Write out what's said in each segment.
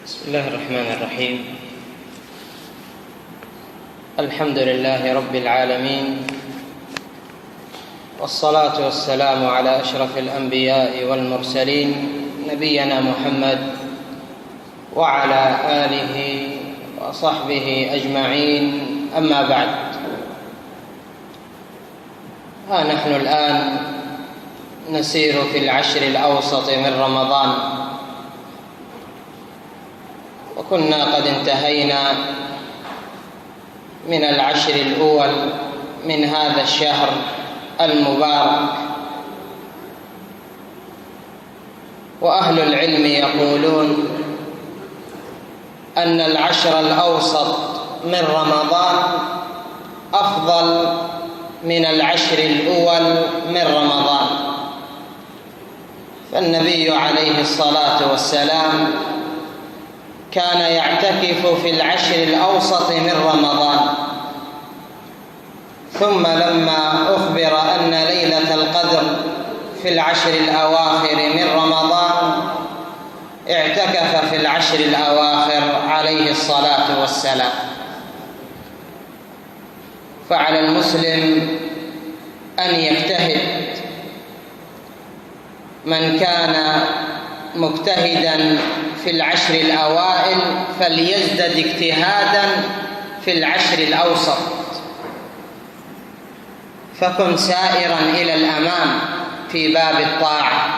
بسم الله الرحمن الرحيم. الحمد لله رب العالمين، والصلاة والسلام على أشرف الأنبياء والمرسلين نبينا محمد وعلى آله وصحبه أجمعين، أما بعد. ها نحن الآن نسير في العشر الأوسط من رمضان، وكنا قد انتهينا من العشر الأول من هذا الشهر المبارك. وأهل العلم يقولون أن العشر الأوسط من رمضان أفضل من العشر الأول من رمضان، فالنبي عليه الصلاة والسلام كان يعتكف في العشر الأوسط من رمضان، ثم لما أخبر أن ليلة القدر في العشر الأواخر من رمضان اعتكف في العشر الأواخر عليه الصلاة والسلام. فعلى المسلم أن يجتهد، من كان مجتهدا في العشر الأوائل فليزدد اجتهادا في العشر الأوسط، فكن سائرا إلى الأمام في باب الطاعة،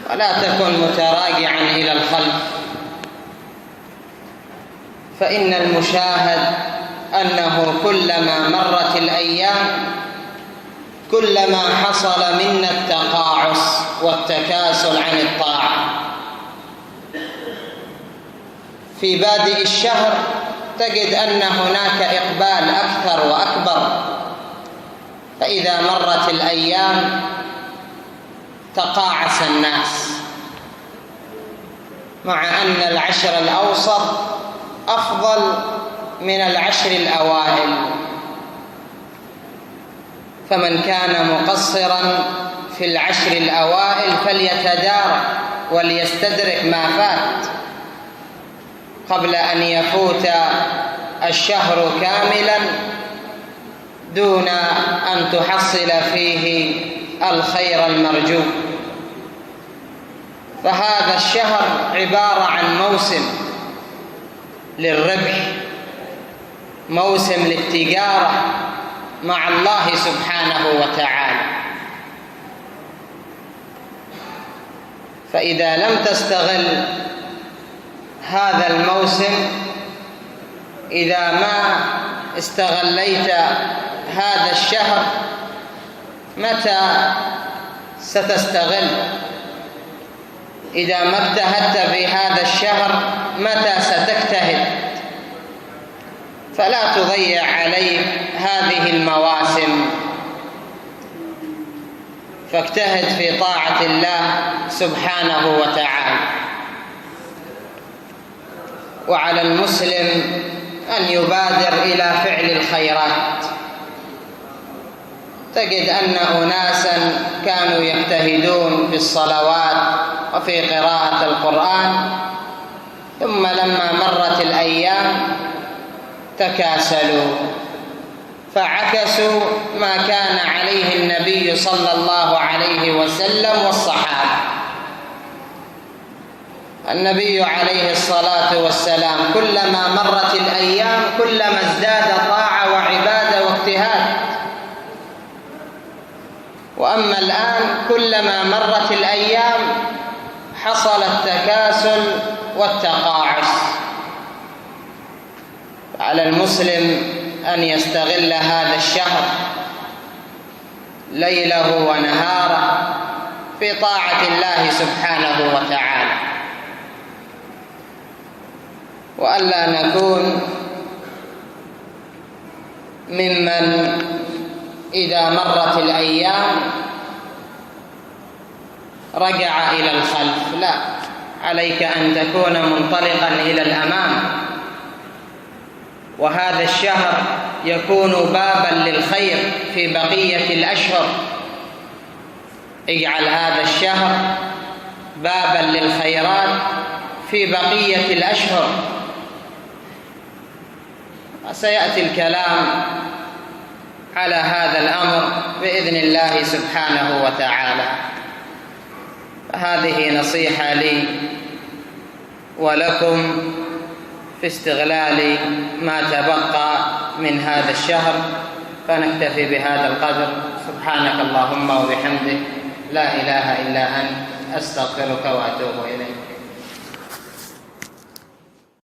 ولا تكن متراجعا إلى الخلف، فإن المشاهد أنه كلما مرت الأيام كلما حصل منا التقاعس والتكاسل عن الطاعة. في بادئ الشهر تجد أن هناك إقبال أكثر وأكبر، فإذا مرت الأيام تقاعس الناس، مع أن العشر الأوسط أفضل من العشر الأوائل. فمن كان مقصرا في العشر الأوائل فليتدارك وليستدرك ما فات قبل أن يفوت الشهر كاملا دون أن تحصل فيه الخير المرجو. فهذا الشهر عبارة عن موسم للربح، موسم للتجارة مع الله سبحانه وتعالى. فإذا لم تستغل هذا الموسم، إذا ما استغليت هذا الشهر، متى ستستغل؟ إذا ما اجتهدت في هذا الشهر متى ستجتهد؟ فلا تضيع عليك هذه المواسم، فاجتهد في طاعة الله سبحانه وتعالى. وعلى المسلم أن يبادر إلى فعل الخيرات. تجد أن أناسا كانوا يجتهدون في الصلوات وفي قراءة القرآن، ثم لما مرت الأيام تكاسلوا، فعكسوا ما كان عليه النبي صلى الله عليه وسلم والصحابة. النبي عليه الصلاة والسلام كلما مرت الأيام كلما ازداد طاعة وعبادة واجتهاد، وأما الآن كلما مرت الأيام حصل التكاسل والتقاعس. على المسلم أن يستغل هذا الشهر ليله ونهاره في طاعة الله سبحانه وتعالى، وألا نكون ممن إذا مرت الأيام رجع إلى الخلف. لا، عليك أن تكون منطلقا إلى الأمام، وهذا الشهر يكون بابا للخير في بقية الأشهر. اجعل هذا الشهر بابا للخيرات في بقية الأشهر. وسيأتي الكلام على هذا الأمر بإذن الله سبحانه وتعالى. هذه نصيحة لي ولكم في استغلال ما تبقى من هذا الشهر، فنكتفي بهذا القدر. سبحانك اللهم وبحمدك، لا إله إلا أنت، أستغفرك وأتوب إليك.